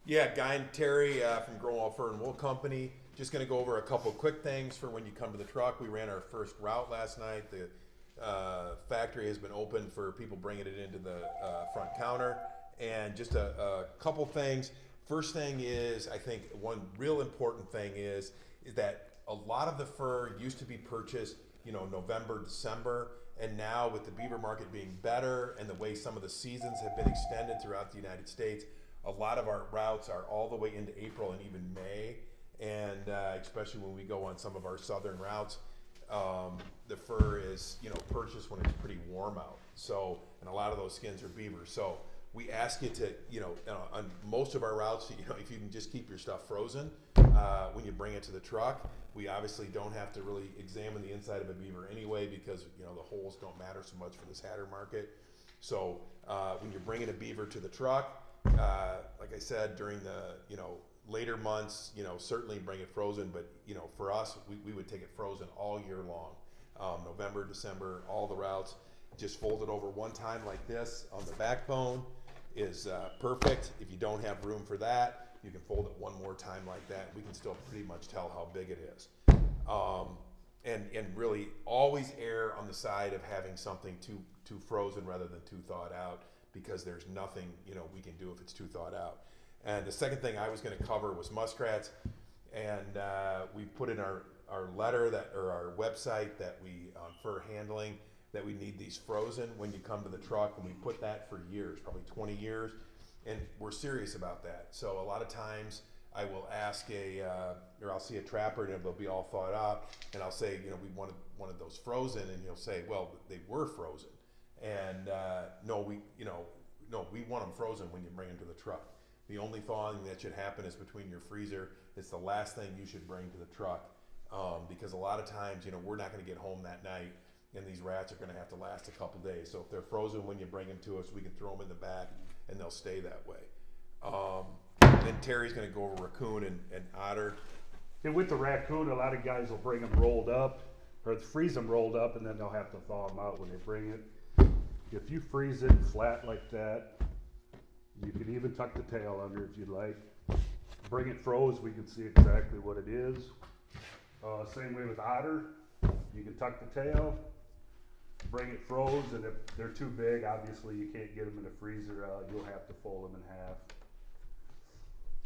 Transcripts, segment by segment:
Yeah, Guy and Terry from Growall Fur and Wool Company. Just going to go over a couple quick things for when you come to the truck. We ran our first route last night. The factory has been open for people bringing it into the front counter. And just a couple things. First thing is, I think one real important thing is that a lot of the fur used to be purchased, November, December, and now with the beaver market being better and the way some of the seasons have been extended throughout the United States, a lot of our routes are all the way into April and even May, and especially when we go on some of our southern routes, the fur is purchased when it's pretty warm out. So, and a lot of those skins are beaver. So we ask you to, on most of our routes, if you can just keep your stuff frozen when you bring it to the truck. We obviously don't have to really examine the inside of a beaver anyway because the holes don't matter so much for this hatter market. So when you're bringing a beaver to the truck, like I said, during the later months, certainly bring it frozen. But for us, we would take it frozen all year long, November, December, all the routes. Just fold it over one time like this on the backbone is perfect. If you don't have room for that, you can fold it one more time like that. We can still pretty much tell how big it is. And really always err on the side of having something too frozen rather than too thawed out, because there's nothing we can do if it's too thawed out. And the second thing I was going to cover was muskrats, and we put in our letter or our website that we on fur handling that we need these frozen when you come to the truck, and we put that for years, probably 20 years, and we're serious about that. So a lot of times I will ask or I'll see a trapper and they'll be all thawed out, and I'll say, we wanted those frozen, and he'll say, well, they were frozen, and no, we want them frozen when you bring them to the truck. The only thawing that should happen is between your freezer. It's the last thing you should bring to the truck, because a lot of times, we're not going to get home that night, and these rats are going to have to last a couple days. So if they're frozen when you bring them to us, we can throw them in the back, and they'll stay that way. Then Terry's going to go over raccoon and otter. And with the raccoon, a lot of guys will bring them rolled up, or freeze them rolled up, and then they'll have to thaw them out when they bring it. If you freeze it flat like that, you can even tuck the tail under if you'd like. Bring it froze, we can see exactly what it is. Same way with otter, you can tuck the tail, bring it froze, and if they're too big, obviously you can't get them in the freezer, you'll have to fold them in half.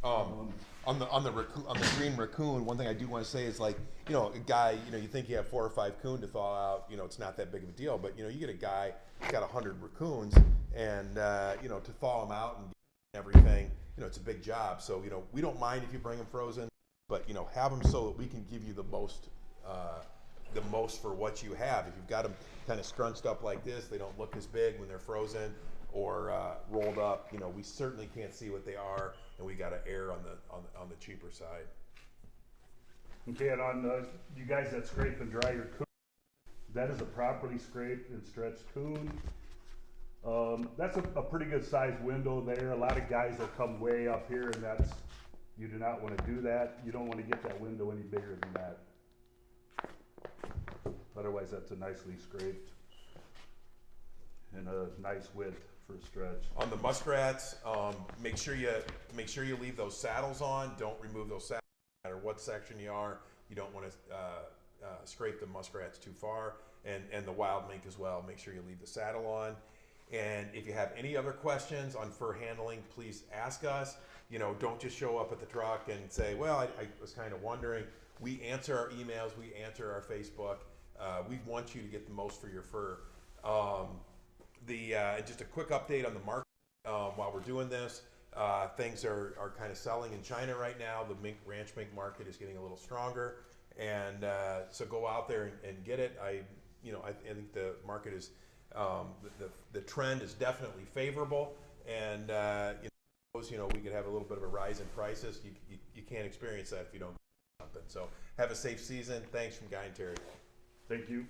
On the green raccoon, one thing I do want to say is, like, a guy, you think you have 4 or 5 coon to thaw out, it's not that big of a deal, but you get a guy who's got 100 raccoons, and to thaw them out and everything, it's a big job. So we don't mind if you bring them frozen, but have them so that we can give you the most for what you have. If you've got them kind of scrunched up like this, they don't look as big when they're frozen, or rolled up. We certainly can't see what they are, and we got to err on the cheaper side. Okay, and on you guys that scrape and dry your coon, that is a properly scraped and stretched coon. That's a pretty good sized window there. A lot of guys will come way up here, and you do not want to do that. You don't want to get that window any bigger than that. Otherwise, that's a nicely scraped and a nice width for a stretch. On the muskrats, make sure you leave those saddles on. Don't remove those saddles, no matter what section you are. You don't want to scrape the muskrats too far, and the wild mink as well. Make sure you leave the saddle on. And if you have any other questions on fur handling, please ask us. Don't just show up at the truck and say, well, I was kind of wondering. We answer our emails, we answer our Facebook. We want you to get the most for your fur. Just a quick update on the market while we're doing this. Things are kind of selling in China right now. The ranch mink market is getting a little stronger, and so go out there and get it. I think the market is the trend is definitely favorable, and we could have a little bit of a rise in prices. You can't experience that if you don't do something. So have a safe season. Thanks from Guy and Terry. Thank you.